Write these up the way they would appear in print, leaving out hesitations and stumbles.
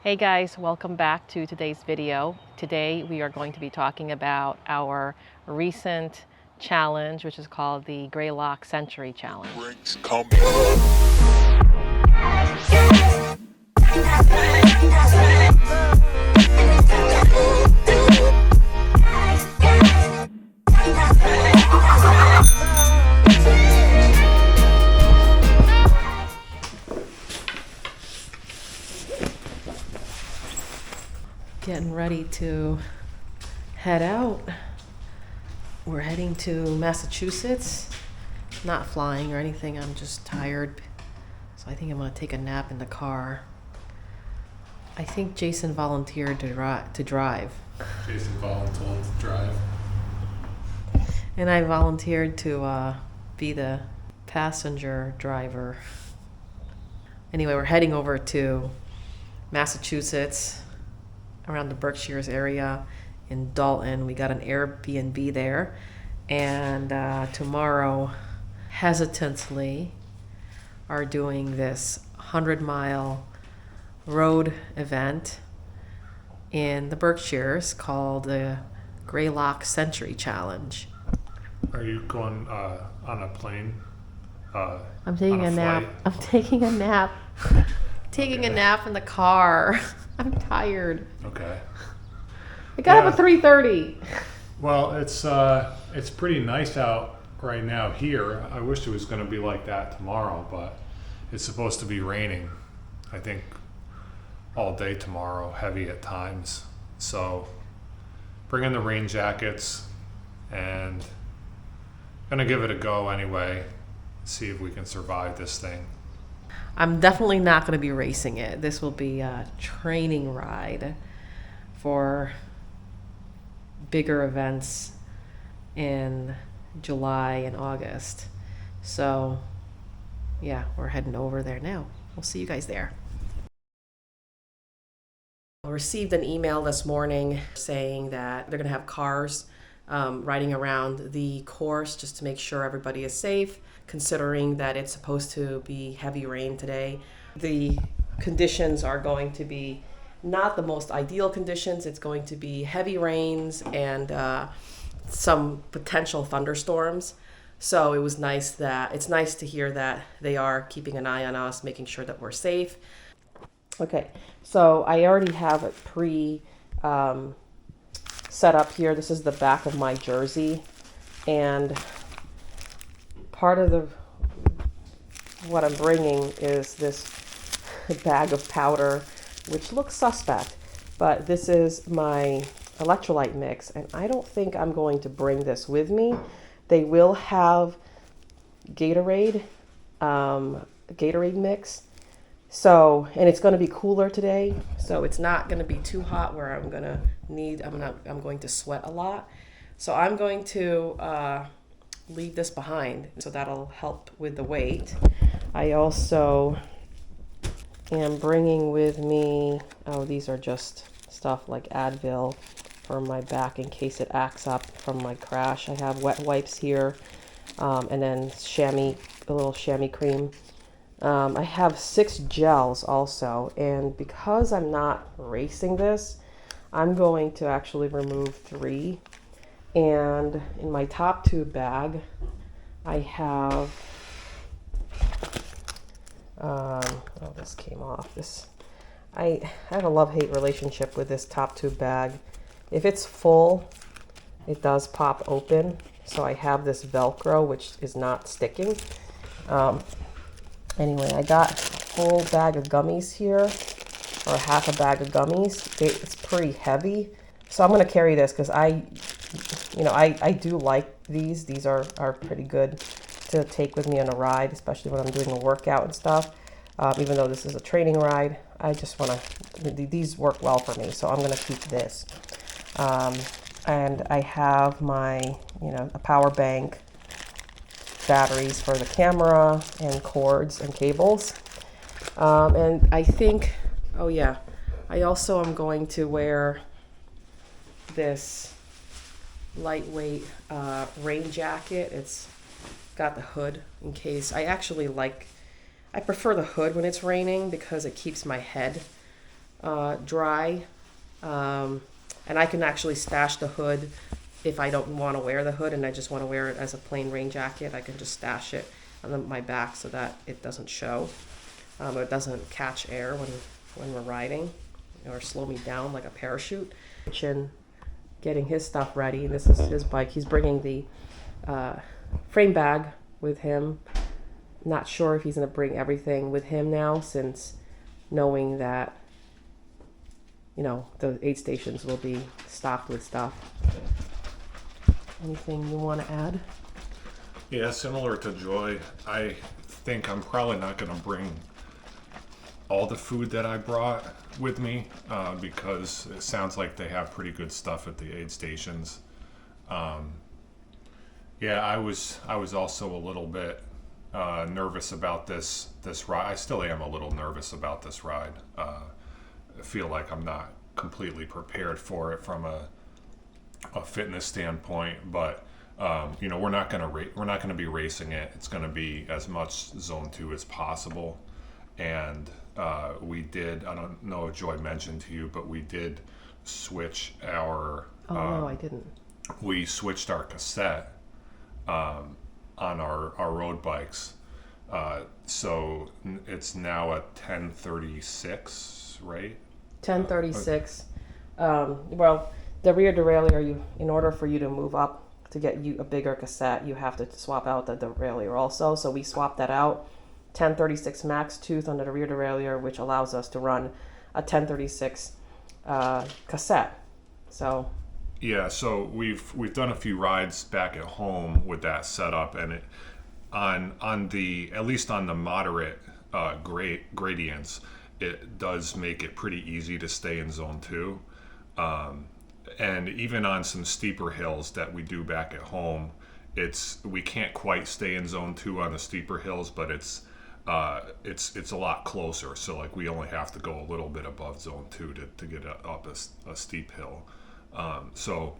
Hey guys, welcome back to today's video. Today we are going to be talking about our recent challenge, which is called the Greylock Century Challenge. Getting ready to head out. We're heading to Massachusetts. Not flying or anything, I'm just tired. So I think I'm gonna take a nap in the car. I think Jason volunteered to drive. Jason volunteered to drive. And I volunteered to be the passenger driver. Anyway, we're heading over to Massachusetts, around the Berkshires area in Dalton. We got an Airbnb there. And tomorrow, hesitantly, are doing this 100-mile road event in the Berkshires called the Greylock Century Challenge. Are you going on a plane? I'm taking a nap. Flight? I'm taking a nap. Taking a nap in the car. I'm tired. Okay. I got up at 3:30. Well, it's pretty nice out right now here. I wish it was going to be like that tomorrow, but it's supposed to be raining, I think, all day tomorrow, heavy at times. So bring in the rain jackets and gonna give it a go anyway, see if we can survive this thing. I'm definitely not going to be racing it. This will be a training ride for bigger events in July and August. So, yeah, we're heading over there now. We'll see you guys there. I received an email this morning saying that they're going to have cars riding around the course just to make sure everybody is safe, considering that it's supposed to be heavy rain today. The conditions are going to be not the most ideal conditions. It's going to be heavy rains and some potential thunderstorms. So it's nice to hear that they are keeping an eye on us, making sure that we're safe. Okay, so I already have it set up here. This is the back of my jersey, and part of what I'm bringing is this bag of powder, which looks suspect, but this is my electrolyte mix, and I don't think I'm going to bring this with me. They will have Gatorade mix. So, and it's going to be cooler today, so it's not going to be too hot where I'm going to sweat a lot. So I'm going to leave this behind, so that'll help with the weight. I also am bringing with me, these are just stuff like Advil for my back in case it acts up from my crash. I have wet wipes here, and then a little chamois cream. I have 6 gels also, and because I'm not racing this, I'm going to actually remove 3. And in my top tube bag, I have, this came off. I have a love-hate relationship with this top tube bag. If it's full, it does pop open. So I have this Velcro, which is not sticking. Anyway, I got a whole bag of gummies here, or half a bag of gummies. It's pretty heavy, so I'm going to carry this because I do like these. These are pretty good to take with me on a ride, especially when I'm doing a workout and stuff. Even though this is a training ride, I just want to, these work well for me, so I'm going to keep this. And I have my, a power bank, batteries for the camera, and cords and cables. And I think, I also am going to wear this lightweight rain jacket. It's got the hood in case. I prefer the hood when it's raining because it keeps my head dry. And I can actually stash the hood if I don't want to wear the hood and I just want to wear it as a plain rain jacket. I can just stash it on my back so that it doesn't show, or it doesn't catch air when we're riding or slow me down like a parachute. Getting his stuff ready. This is his bike. He's bringing the frame bag with him. Not sure if he's going to bring everything with him now, since knowing that, you know, the aid stations will be stocked with stuff. Anything you want to add? Yeah, similar to Joy, I think I'm probably not going to bring all the food that I brought with me, because it sounds like they have pretty good stuff at the aid stations. Yeah, I was also a little bit nervous about this ride. I still am a little nervous about this ride. I feel like I'm not completely prepared for it from a fitness standpoint, but you know, we're not going to be racing it. It's going to be as much Zone 2 as possible. And we did, I don't know if Joy mentioned to you, but we did switch our No, I didn't. We switched our cassette on our road bikes, so it's now a 1036, right? 1036. Well, the rear derailleur, in order for you to move up to get you a bigger cassette, you have to swap out the derailleur also. So we swapped that out. 1036 max tooth under the rear derailleur, which allows us to run a 1036 cassette. So yeah, so we've done a few rides back at home with that setup, and it on the, at least on the moderate gradients, it does make it pretty easy to stay in Zone 2. And even on some steeper hills that we do back at home, we can't quite stay in Zone 2 on the steeper hills, but it's a lot closer. So like we only have to go a little bit above Zone 2 to get up a steep hill. So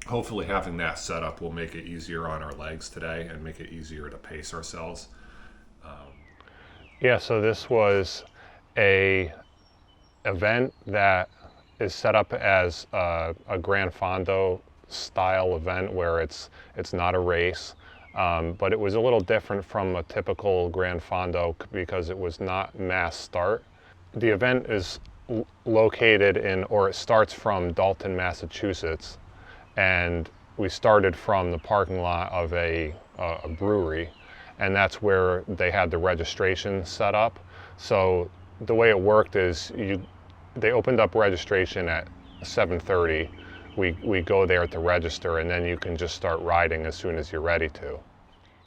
hopefully having that set up will make it easier on our legs today and make it easier to pace ourselves. Yeah, so this was a event that is set up as a Gran Fondo style event where it's not a race, but it was a little different from a typical Gran Fondo because it was not mass start. The event is located it starts from Dalton, Massachusetts, and we started from the parking lot of a brewery, and that's where they had the registration set up. So the way it worked is they opened up registration at 7:30. We go there to register, and then you can just start riding as soon as you're ready to.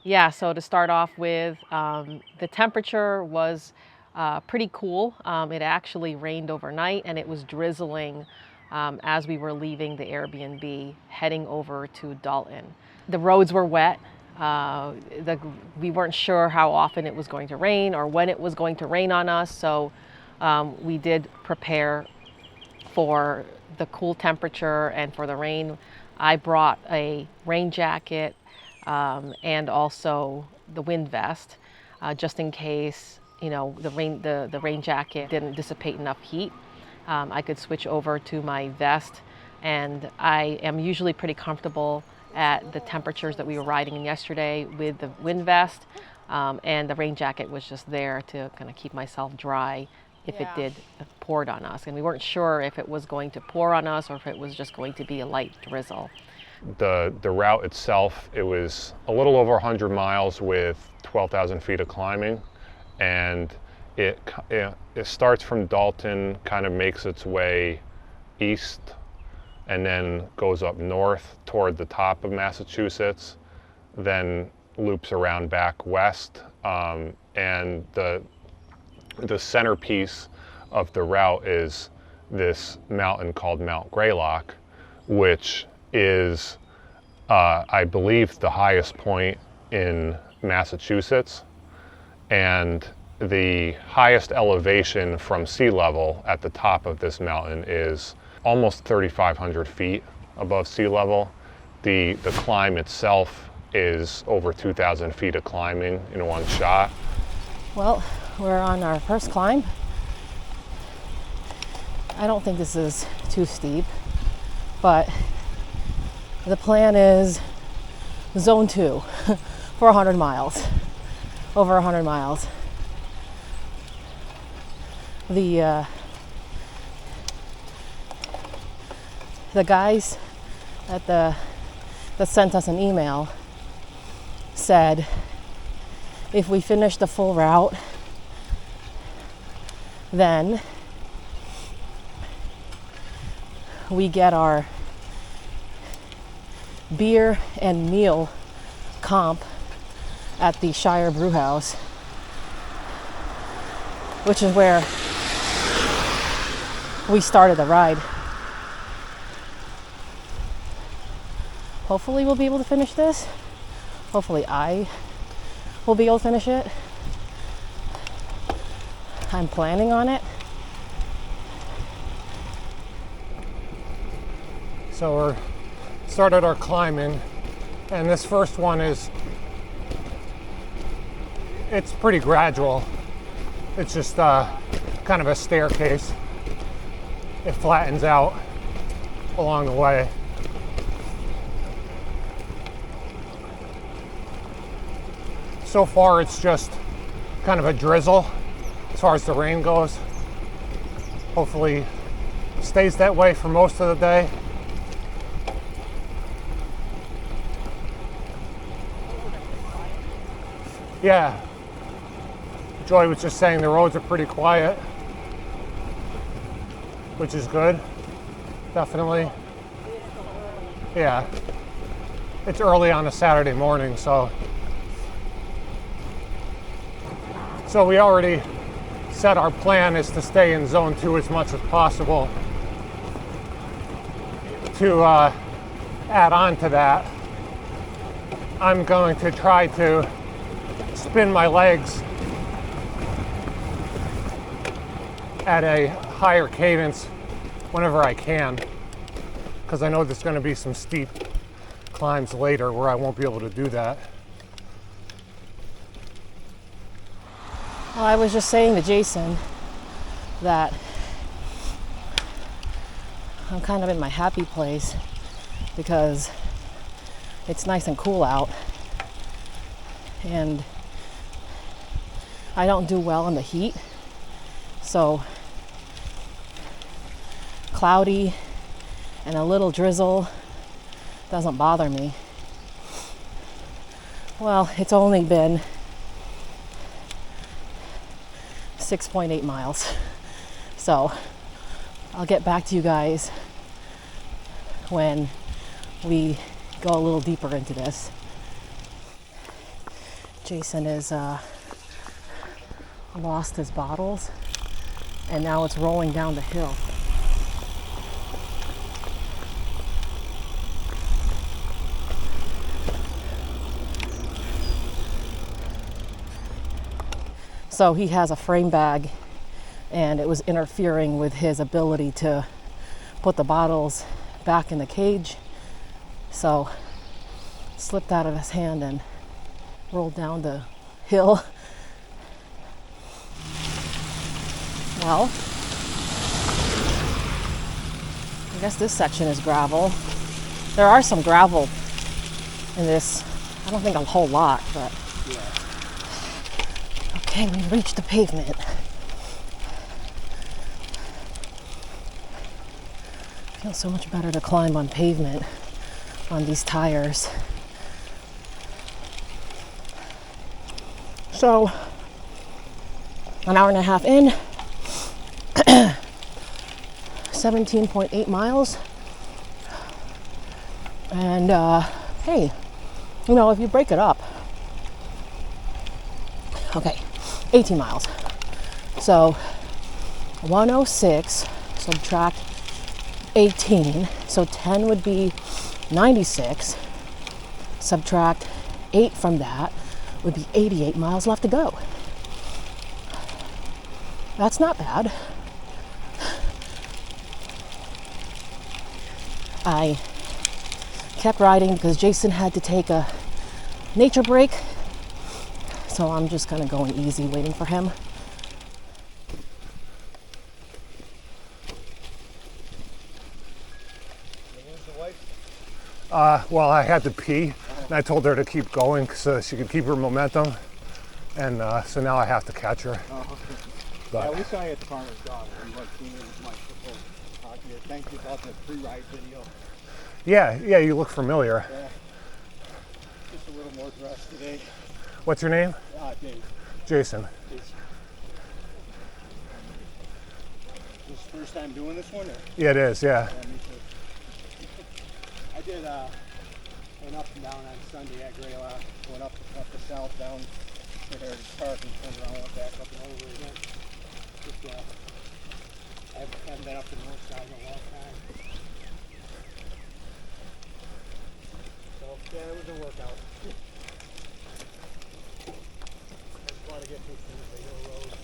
Yeah, so to start off with, the temperature was pretty cool. It actually rained overnight, and it was drizzling as we were leaving the Airbnb heading over to Dalton. The roads were wet. We weren't sure how often it was going to rain or when it was going to rain on us, so we did prepare for the cool temperature and for the rain. I brought a rain jacket and also the wind vest, just in case, you know, the rain jacket didn't dissipate enough heat. I could switch over to my vest, and I am usually pretty comfortable at the temperatures that we were riding in yesterday with the wind vest, and the rain jacket was just there to kind of keep myself dry if it did pour on us. And we weren't sure if it was going to pour on us or if it was just going to be a light drizzle. The route itself, it was a little over 100 miles with 12,000 feet of climbing, and it starts from Dalton, kind of makes its way east, and then goes up north toward the top of Massachusetts, then loops around back west, and the centerpiece of the route is this mountain called Mount Greylock, which is, I believe, the highest point in Massachusetts, and the highest elevation from sea level at the top of this mountain is almost 3,500 feet above sea level. The climb itself is over 2,000 feet of climbing in one shot. Well, we're on our first climb. I don't think this is too steep, but the plan is zone 2 for 100 miles, over 100 miles. The guys at that sent us an email said if we finish the full route, then we get our beer and meal comp at the Shire Brew House, which is where we started the ride. Hopefully we'll be able to finish this. Hopefully I will be able to finish it. I'm planning on it. So we're started our climbing, and this first one it's pretty gradual. It's just kind of a staircase. It flattens out along the way. So far it's just kind of a drizzle as far as the rain goes. Hopefully it stays that way for most of the day. Yeah, Joy was just saying the roads are pretty quiet, which is good, definitely. Yeah, it's early on a Saturday morning, so we already said our plan is to stay in zone 2 as much as possible. To add on to that, I'm going to try to spin my legs at a higher cadence whenever I can, because I know there's going to be some steep climbs later where I won't be able to do that. Well, I was just saying to Jason that I'm kind of in my happy place because it's nice and cool out, and I don't do well in the heat, so cloudy and a little drizzle doesn't bother me. Well, it's only been 6.8 miles, so I'll get back to you guys when we go a little deeper into this. Jason is lost his bottles, and now it's rolling down the hill. So he has a frame bag, and it was interfering with his ability to put the bottles back in the cage. So slipped out of his hand and rolled down the hill. Well, I guess this section is gravel. There are some gravel in this. I don't think a whole lot, but yeah. Okay, we've reached the pavement. Feels so much better to climb on pavement on these tires. So, an hour and a half in, 17.8 miles. And hey, you know, if you break it up, okay, 18 miles. So 106 subtract 18, so 10 would be 96. Subtract 8 from that would be 88 miles left to go. That's not bad. I kept riding because Jason had to take a nature break, so I'm just kind of going easy, waiting for him. Well, I had to pee, and I told her to keep going so she could keep her momentum, and so now I have to catch her. Oh, okay. But, yeah, we saw you at the farmer's dog. We went to my football talk to you. Thank you about the pre-ride video. yeah, you look familiar. Yeah. Just a little more dressed today. What's your name? Dave. Jason. This is the first time doing this one? Or? Yeah, it is, yeah. Yeah, me too. I did went up and down on Sunday at Greylock. Went up the south, down to Heritage Park, and turned around, went back up and over again. Just, I haven't been up the north side in a long time. So, yeah, it was a workout. I just want to get through some of the hill roads.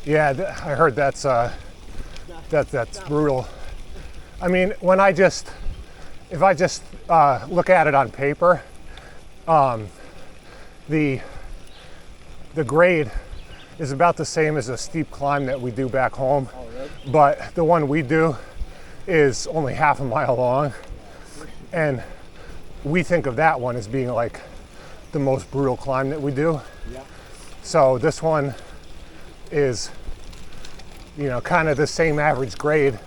Yeah, I heard that's brutal. I mean, if I just look at it on paper, the grade is about the same as a steep climb that we do back home, but the one we do is only half a mile long, and we think of that one as being like the most brutal climb that we do. Yeah. So this one is, kind of the same average grade,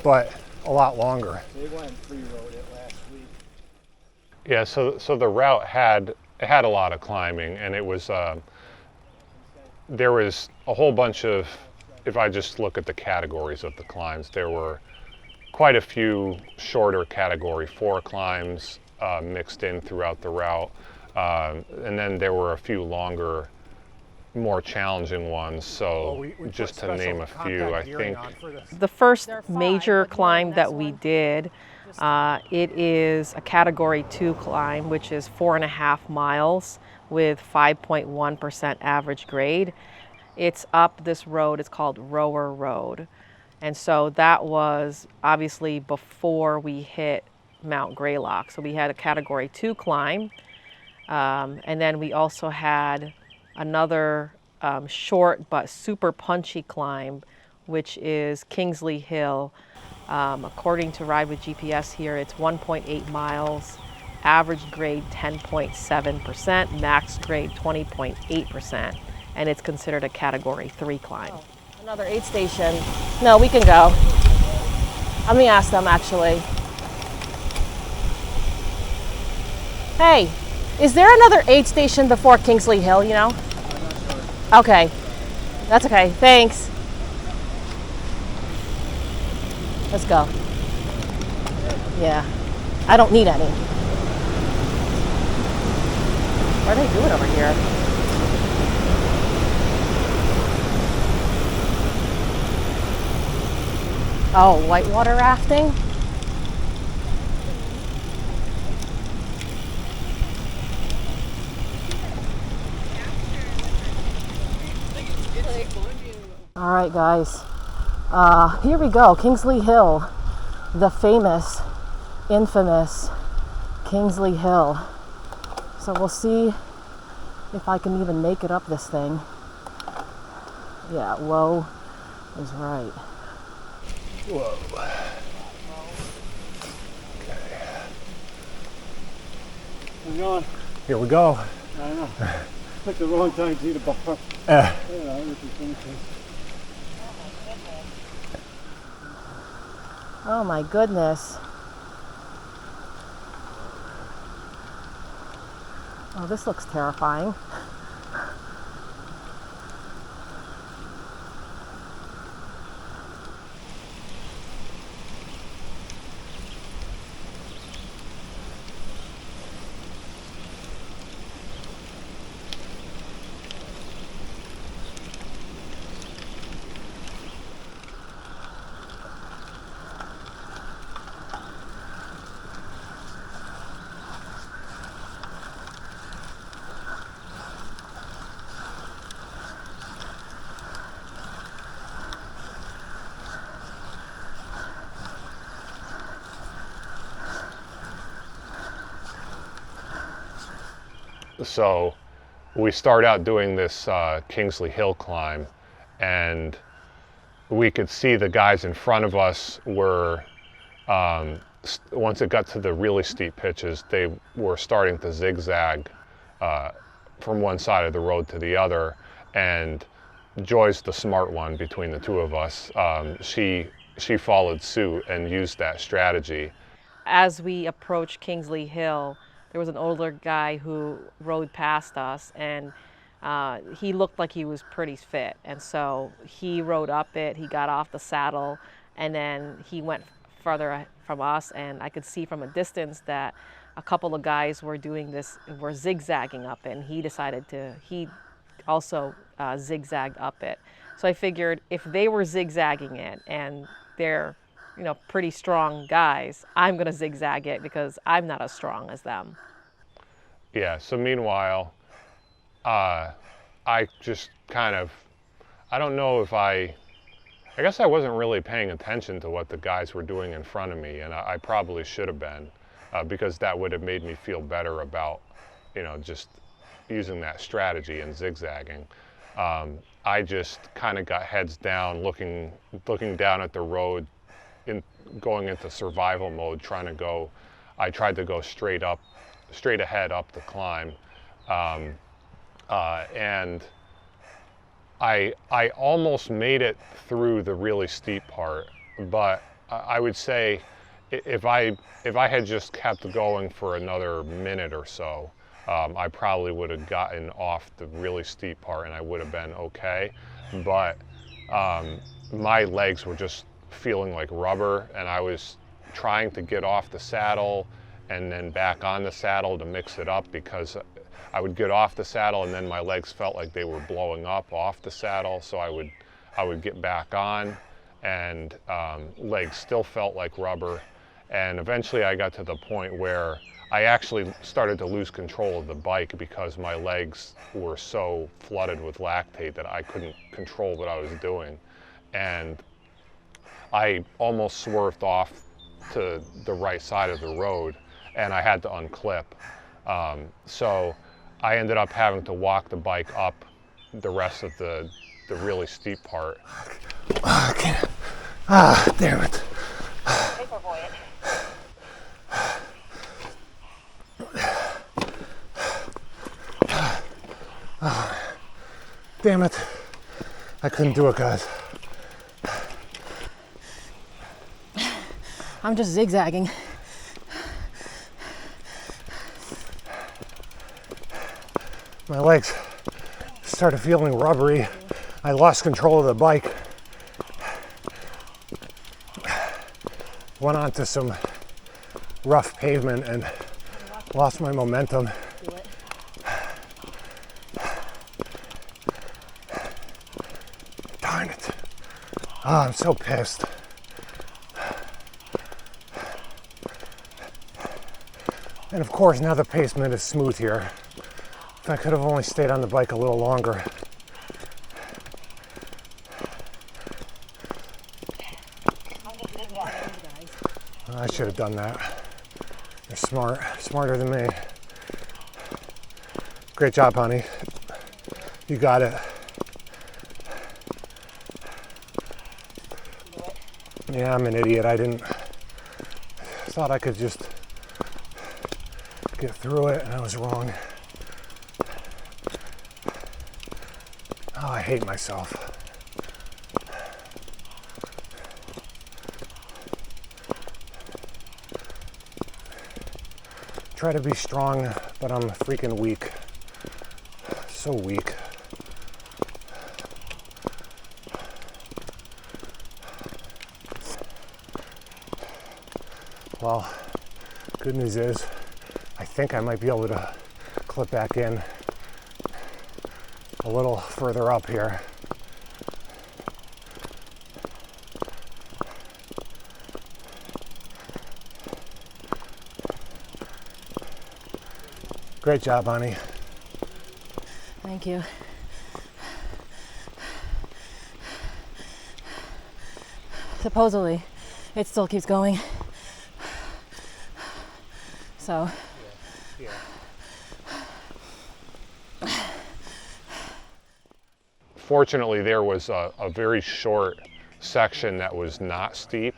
but a lot longer. They went and free-rode it last week. Yeah, so the route had a lot of climbing, and it was there was a whole bunch of, if I just look at the categories of the climbs, there were quite a few shorter category 4 climbs mixed in throughout the route, and then there were a few longer, more challenging ones. So we just put to name a special few, I contact gearing think on for this. The first They're fine, major but the climb next that we one? did, it is a category 2 climb, which is 4.5 miles with 5.1% average grade. It's up this road, it's called Rower Road. And so that was obviously before we hit Mount Greylock. So we had a category 2 climb. And then we also had another short but super punchy climb, which is Kingsley Hill. According to Ride with GPS here, it's 1.8 miles, average grade 10.7%, max grade 20.8%, and it's considered a category 3 climb. Oh, another aid station. No, we can go. Let me ask them actually. Hey, is there another aid station before Kingsley Hill, you know? I'm not sure. Okay, that's okay, thanks. Let's go. Yeah, I don't need any. What are they doing over here? Oh, whitewater rafting? All right, guys. Here we go, Kingsley Hill, the famous, infamous Kingsley Hill. So we'll see if I can even make it up this thing. Yeah, low is right. Whoa. Hang on. Here we go. I know. Picked the wrong time to see the bar. Uh, Yeah, this is interesting. Oh my goodness. Oh, this looks terrifying. So we start out doing this Kingsley Hill climb, and we could see the guys in front of us were once it got to the really steep pitches, they were starting to zigzag from one side of the road to the other. And Joy's the smart one between the two of us. She followed suit and used that strategy. As we approached Kingsley Hill, there was an older guy who rode past us, and he looked like he was pretty fit. And so he rode up it, he got off the saddle, and then he went further from us, and I could see from a distance that a couple of guys were zigzagging up it, and he also zigzagged up it. So I figured if they were zigzagging it and they're, pretty strong guys, I'm gonna zigzag it because I'm not as strong as them. Yeah, so meanwhile, I just kind of, I don't know if I guess I wasn't really paying attention to what the guys were doing in front of me, and I probably should have been, because that would have made me feel better about, just using that strategy and zigzagging. I just kind of got heads down, looking down at the road, going into survival mode, I tried to go straight ahead up the climb. And I almost made it through the really steep part, but I would say if I had just kept going for another minute or so, I probably would have gotten off the really steep part and I would have been okay. But my legs were just feeling like rubber, and I was trying to get off the saddle and then back on the saddle to mix it up, because I would get off the saddle and then my legs felt like they were blowing up off the saddle, so I would get back on, and legs still felt like rubber. And eventually I got to the point where I actually started to lose control of the bike because my legs were so flooded with lactate that I couldn't control what I was doing. And I almost swerved off to the right side of the road, and I had to unclip. So I ended up having to walk the bike up the rest of the really steep part. I can't. Damn it. Damn it. I couldn't do it, guys. I'm just zigzagging. My legs started feeling rubbery. I lost control of the bike. Went onto some rough pavement and lost my momentum. Darn it. Oh, I'm so pissed. And of course, now the pavement is smooth here. If I could have only stayed on the bike a little longer. I should have done that. You're smart, smarter than me. Great job, honey. You got it. Yeah, I'm an idiot. I thought I could just get through it, and I was wrong. Oh, I hate myself. Try to be strong, but I'm freaking weak. So weak. Well, good news is, I think I might be able to clip back in a little further up here. Great job, honey. Thank you. Supposedly, it still keeps going. So. Yeah. Fortunately, there was a very short section that was not steep,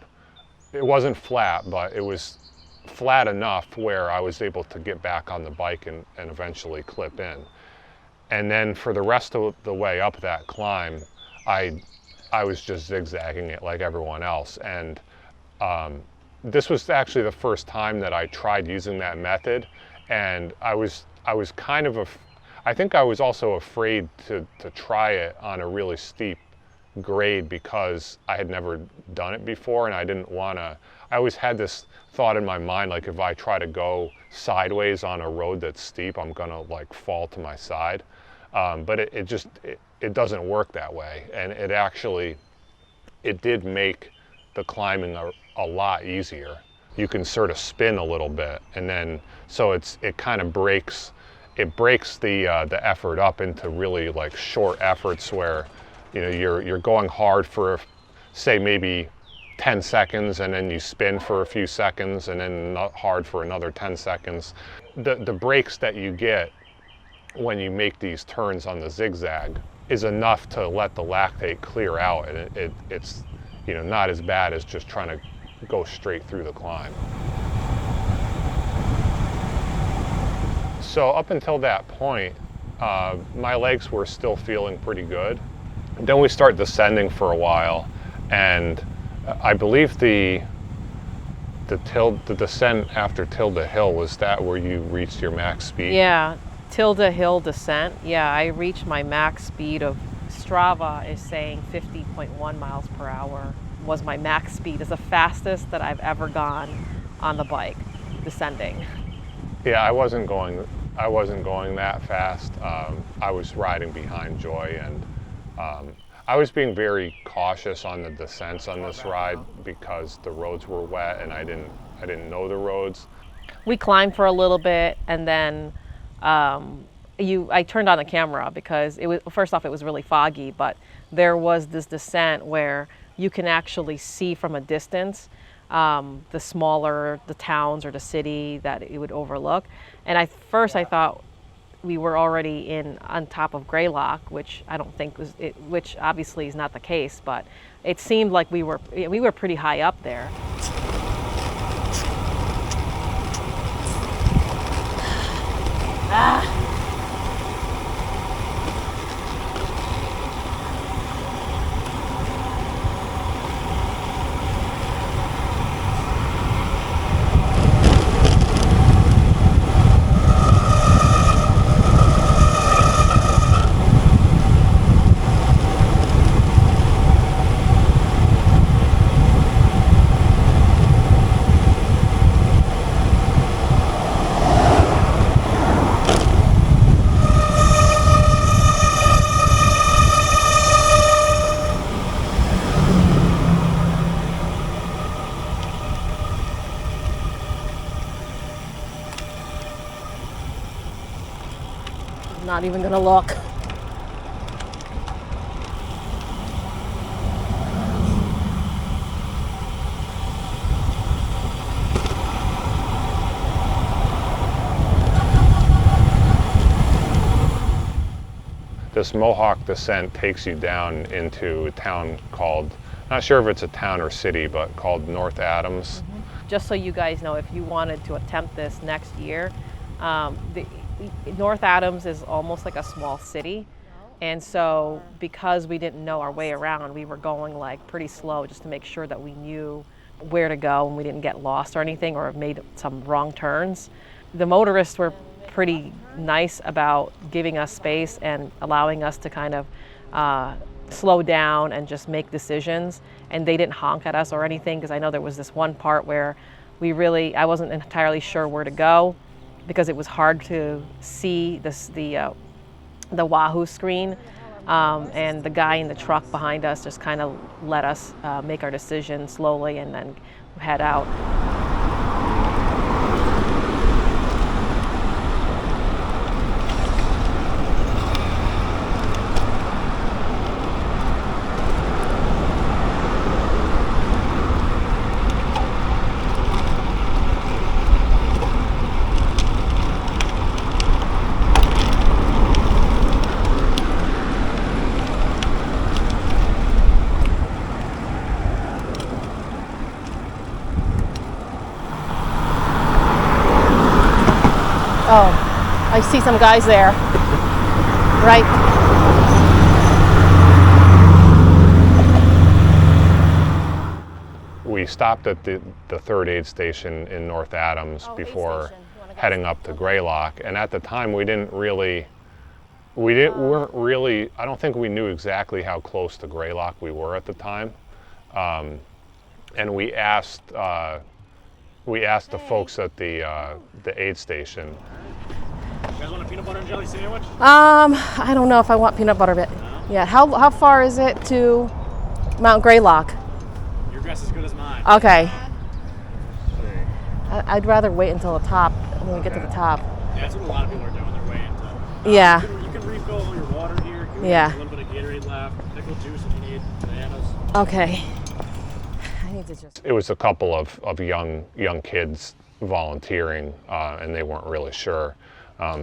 it wasn't flat, but it was flat enough where I was able to get back on the bike and eventually clip in. And then for the rest of the way up that climb, I was just zigzagging it like everyone else. And this was actually the first time that I tried using that method. And I was kind of, I think I was also afraid to try it on a really steep grade because I had never done it before, and I didn't want to. I always had this thought in my mind, like if I try to go sideways on a road that's steep, I'm gonna like fall to my side. But it doesn't work that way, and it did make the climbing a lot easier. You can sort of spin a little bit, and then so it kind of breaks the effort up into really like short efforts where, you know, you're going hard for, say, maybe 10 seconds, and then you spin for a few seconds, and then not hard for another 10 seconds. The breaks that you get when you make these turns on the zigzag is enough to let the lactate clear out, and it's, you know, not as bad as just trying to go straight through the climb. So up until that point, my legs were still feeling pretty good. Then we start descending for a while, and I believe the descent after Tilda Hill, was that where you reached your max speed? Yeah, Tilda Hill descent. Yeah, I reached my max speed of, Strava is saying 50.1 miles per hour was my max speed. It's the fastest that I've ever gone on the bike descending. Yeah, I wasn't going that fast. I was riding behind Joy, and I was being very cautious on the descents on this ride because the roads were wet and I didn't know the roads. We climbed for a little bit, and then I turned on the camera because it was, first off, it was really foggy, but there was this descent where you can actually see from a distance the smaller the towns or the city that it would overlook. And at first I thought we were already on top of Greylock, which I don't think was it, which obviously is not the case, but it seemed like we were pretty high up there. Not even gonna look. This Mohawk descent takes you down into a town called, not sure if it's a town or city, but called North Adams. Just so you guys know, if you wanted to attempt this next year, North Adams is almost like a small city, and so because we didn't know our way around, we were going like pretty slow just to make sure that we knew where to go and we didn't get lost or anything or made some wrong turns. The motorists were pretty nice about giving us space and allowing us to kind of slow down and just make decisions, and they didn't honk at us or anything, because I know there was this one part where I wasn't entirely sure where to go, because it was hard to see the Wahoo screen, and the guy in the truck behind us just kind of let us make our decision slowly and then head out. Oh, I see some guys there. Right. We stopped at the third aid station in North Adams before heading up to Greylock, and at the time we weren't really, I don't think we knew exactly how close to Greylock we were at the time. And we asked the folks at the aid station. You guys want a peanut butter and jelly sandwich? I don't know if I want peanut butter bit. Yeah, how far is it to Mount Greylock? Your guess is as good as mine. Okay. I'd rather wait until the top, when we get to the top. Yeah, that's what a lot of people are doing. They're waiting to. Yeah. You can refill all your water here. Yeah. A little bit of Gatorade left. Pickle juice if you need. Bananas. Okay. I need to just. It was a couple of young kids volunteering, and they weren't really sure.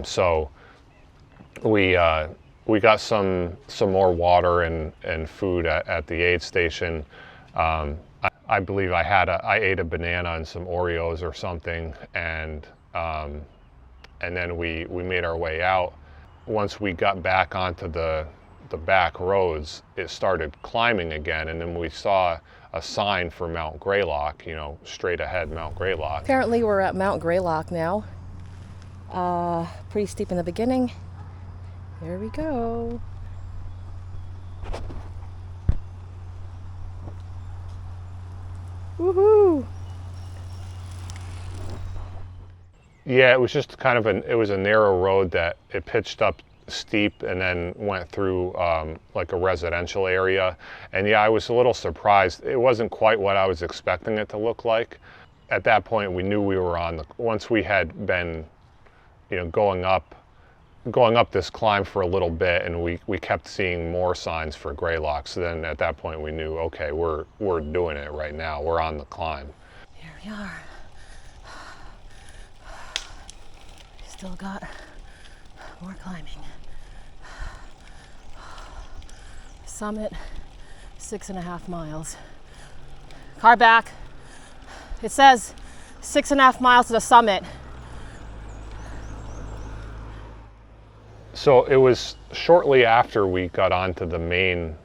So we got some more water and food at the aid station. I believe I ate a banana and some Oreos or something, and then we made our way out. Once we got back onto the back roads, it started climbing again, and then we saw a sign for Mount Greylock, straight ahead Mount Greylock. Apparently we're at Mount Greylock now. Pretty steep in the beginning. Here we go. Woohoo! Yeah, it was just kind of it was a narrow road that it pitched up steep and then went through like a residential area. And yeah, I was a little surprised. It wasn't quite what I was expecting it to look like. At that point, we knew we were once we had been, going up this climb for a little bit, and we kept seeing more signs for Greylock. So then at that point we knew, okay, we're doing it right now. We're on the climb. Here we are. Still got more climbing. Summit, 6.5 miles. Car back. It says 6.5 miles to the summit. So it was shortly after we got onto the main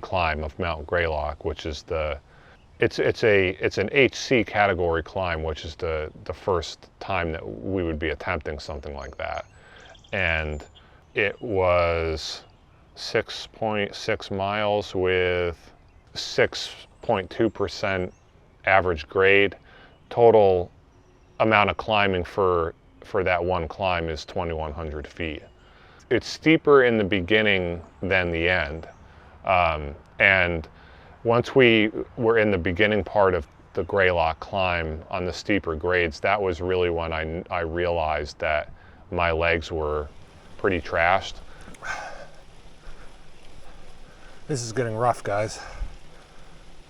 climb of Mount Greylock, which is it's an HC category climb, which is the first time that we would be attempting something like that. And it was 6.6 miles with 6.2% average grade. Total amount of climbing for that one climb is 2,100 feet. It's steeper in the beginning than the end. And once we were in the beginning part of the Greylock climb on the steeper grades, that was really when I realized that my legs were pretty trashed. This is getting rough, guys.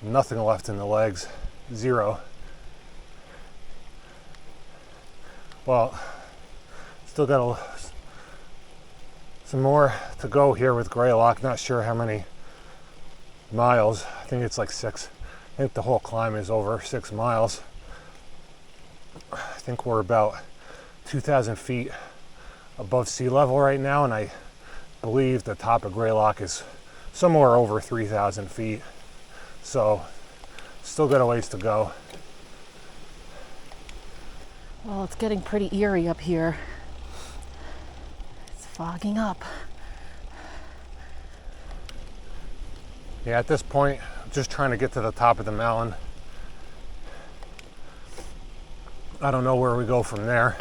Nothing left in the legs, zero. Well, still got some more to go here with Greylock. Not sure how many miles. I think it's like 6. I think the whole climb is over 6 miles. I think we're about 2,000 feet above sea level right now, and I believe the top of Greylock is somewhere over 3,000 feet. So still got a ways to go. Well, it's getting pretty eerie up here. It's fogging up. Yeah, at this point, I'm just trying to get to the top of the mountain. I don't know where we go from there.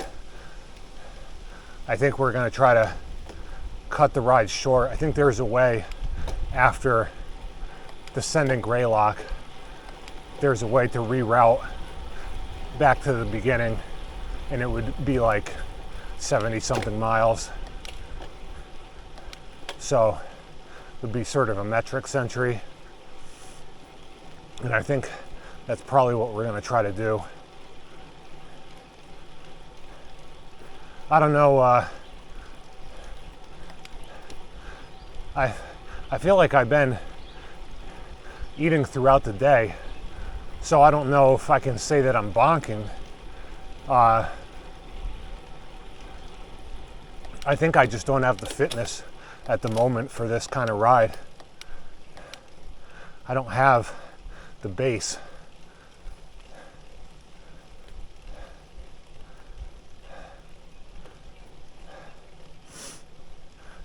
I think we're going to try to cut the ride short. I think there's a way after descending Greylock, there's a way to reroute back to the beginning, and it would be like 70 something miles. So it would be sort of a metric century. And I think that's probably what we're going to try to do. I don't know, I feel like I've been eating throughout the day, so I don't know if I can say that I'm bonking. I think I just don't have the fitness at the moment for this kind of ride. I don't have the base.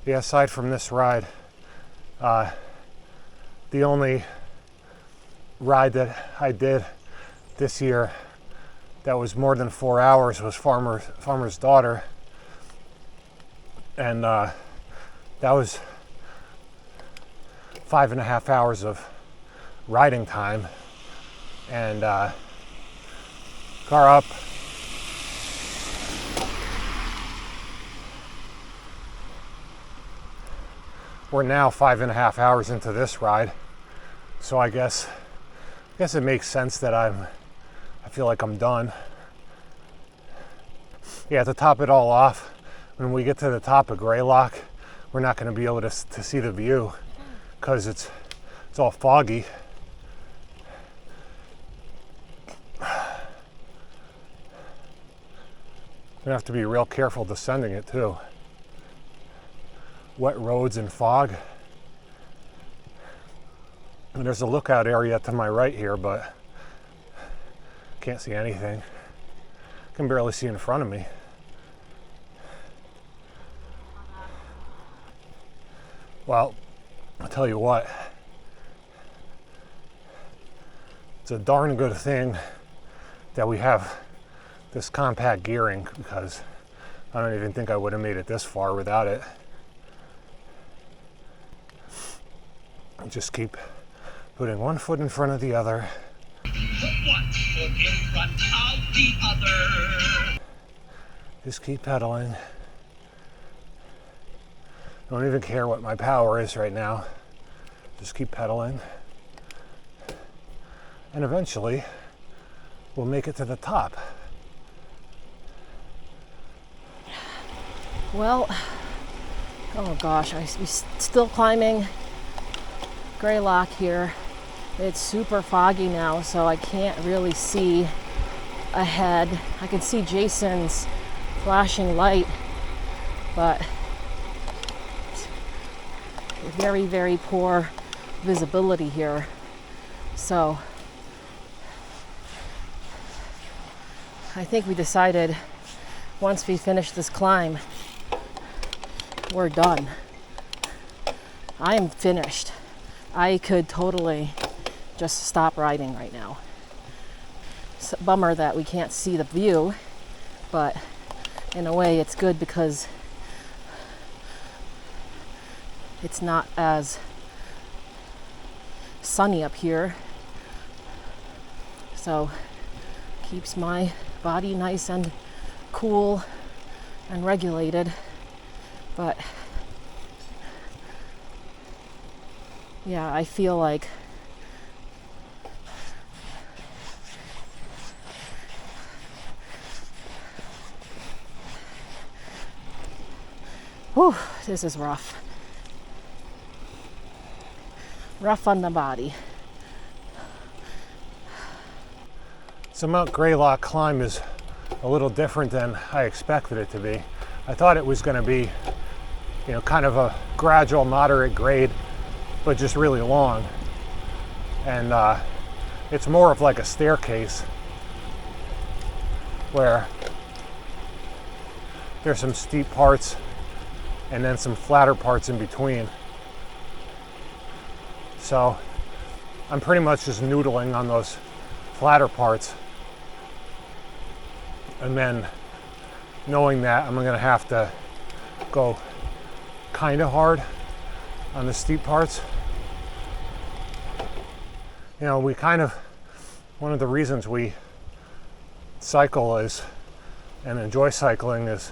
Yeah, aside from this ride, the only ride that I did this year that was more than 4 hours was Farmer's Daughter, and that was 5.5 hours of riding time, and car up. We're now 5.5 hours into this ride, so I guess it makes sense that I feel like I'm done. Yeah, to top it all off, when we get to the top of Greylock, we're not going to be able to see the view because it's all foggy. We have to be real careful descending it too. Wet roads and fog. And there's a lookout area to my right here, but can't see anything. Can barely see in front of me. Well, I'll tell you what. It's a darn good thing that we have this compact gearing, because I don't even think I would have made it this far without it. Just keep putting one foot in front of the other. Put one foot in front of the other. Just keep pedaling. Don't even care what my power is right now. Just keep pedaling. And eventually, we'll make it to the top. Well, oh gosh, we're still climbing Greylock here. It's super foggy now, so I can't really see ahead. I can see Jason's flashing light, but very, very poor visibility here. So I think we decided once we finish this climb, we're done. I am finished. I could totally just stop riding right now. It's a bummer that we can't see the view, but in a way it's good because it's not as sunny up here. So keeps my body nice and cool and regulated. But yeah, I feel like whew, this is rough. Rough on the body. So Mount Greylock climb is a little different than I expected it to be. I thought it was going to be, kind of a gradual, moderate grade, but just really long. And it's more of like a staircase where there's some steep parts and then some flatter parts in between. So I'm pretty much just noodling on those flatter parts. And then knowing that I'm gonna have to go kind of hard on the steep parts. We kind of, one of the reasons we cycle is, and enjoy cycling, is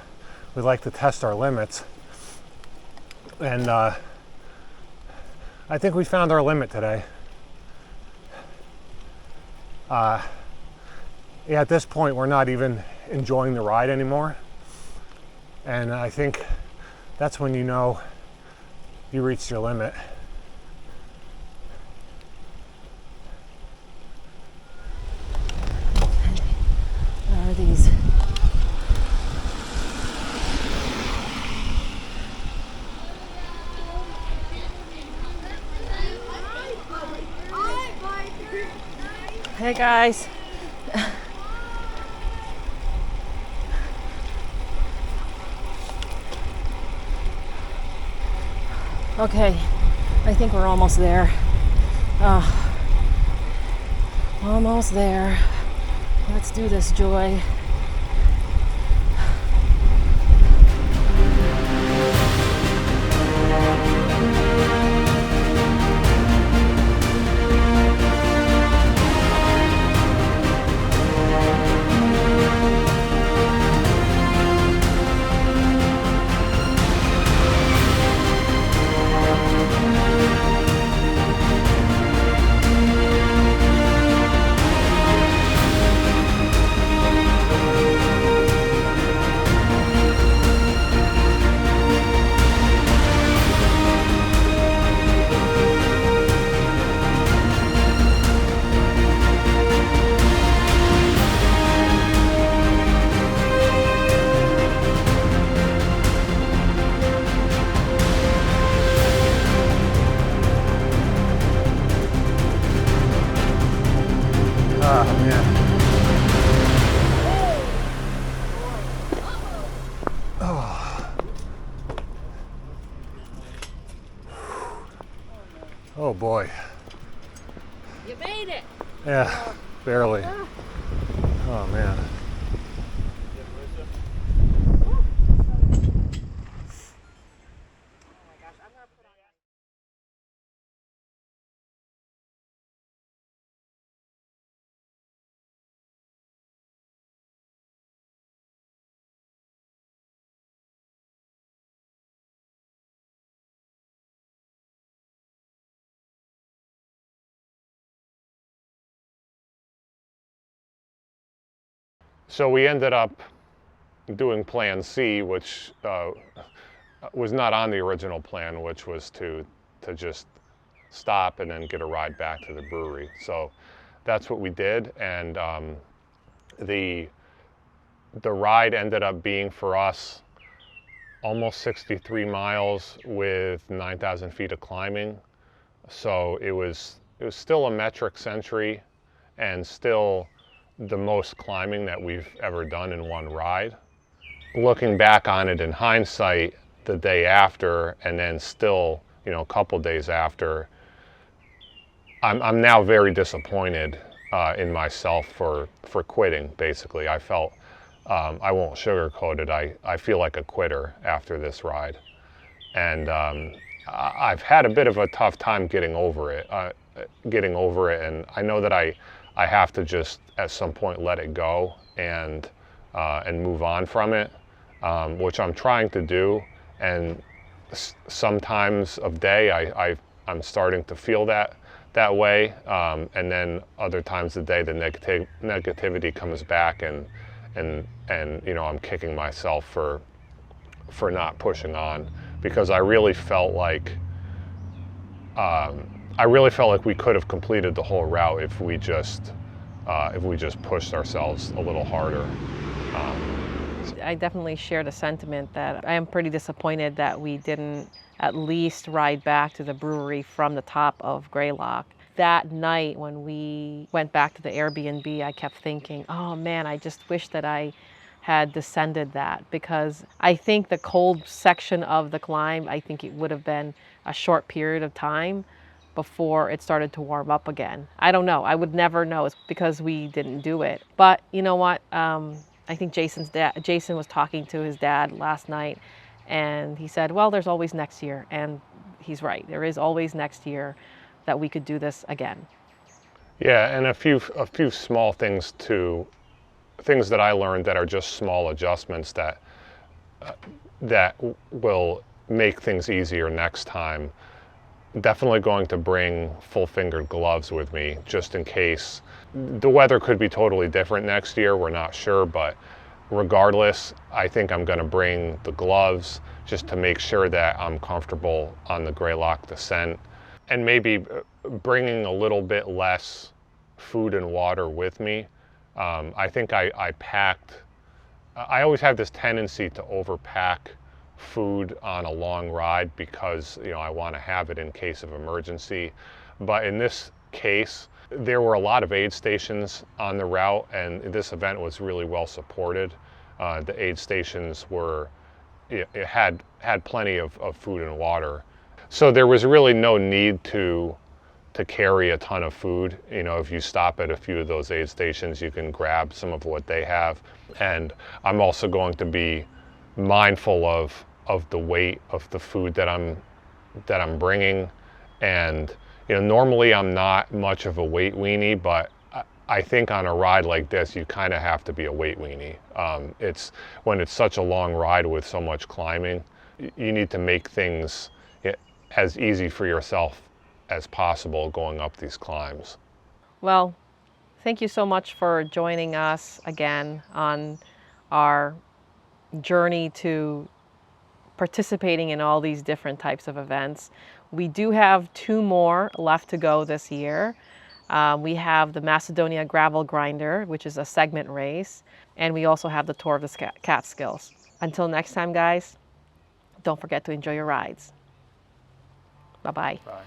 we like to test our limits. And I think we found our limit today. At this point, we're not even enjoying the ride anymore. And I think that's when you know you reached your limit. There are these Hey guys. Okay, I think we're almost there. Almost there. Let's do this, Joy. Oh boy. You made it. Yeah, barely. Oh man. So we ended up doing Plan C, which was not on the original plan, which was to just stop and then get a ride back to the brewery. So that's what we did, and the ride ended up being for us almost 63 miles with 9,000 feet of climbing. So it was still a metric century and still the most climbing that we've ever done in one ride. Looking back on it in hindsight, the day after, and then still, you know, a couple days after, I'm now very disappointed in myself for quitting, basically. I felt, I won't sugarcoat it, I feel like a quitter after this ride. And I've had a bit of a tough time getting over it, and I know that I have to just at some point let it go and move on from it, which I'm trying to do. And sometimes of day I'm starting to feel that way, and then other times of the day the negativity comes back, and you know, I'm kicking myself for not pushing on, because I really felt like we could have completed the whole route if we just pushed ourselves a little harder. I definitely share the sentiment that I am pretty disappointed that we didn't at least ride back to the brewery from the top of Greylock. That night when we went back to the Airbnb, I kept thinking, oh man, I just wish that I had descended that, because I think the cold section of the climb, I think it would have been a short period of time before it started to warm up again. I don't know. I would never know. It's because we didn't do it. But you know what? I think Jason was talking to his dad last night, and he said, well, there's always next year. And he's right. There is always next year that we could do this again. Yeah, and a few small things too, things that I learned that are just small adjustments that will make things easier next time. Definitely going to bring full-fingered gloves with me, just in case. The weather could be totally different next year, we're not sure, but regardless, I think I'm going to bring the gloves just to make sure that I'm comfortable on the Greylock descent, and maybe bringing a little bit less food and water with me. I think I packed, I always have this tendency to overpack food on a long ride because, you know, I want to have it in case of emergency. But in this case, There were a lot of aid stations on the route, and this event was really well supported. The aid stations were, it had plenty of food and water. So there was really no need to carry a ton of food. You know, if you stop at a few of those aid stations, you can grab some of what they have. And I'm also going to be mindful of the weight of the food that I'm bringing. And you know, normally I'm not much of a weight weenie, but I think on a ride like this, you kind of have to be a weight weenie. When it's such a long ride with so much climbing, you need to make things as easy for yourself as possible going up these climbs. Well, thank you so much for joining us again on our journey to participating in all these different types of events. We do have 2 more left to go this year. We have the Macedonia Gravel Grinder, which is a segment race, and we also have the Tour of the Catskills. Until next time, guys, don't forget to enjoy your rides. Bye-bye. Bye.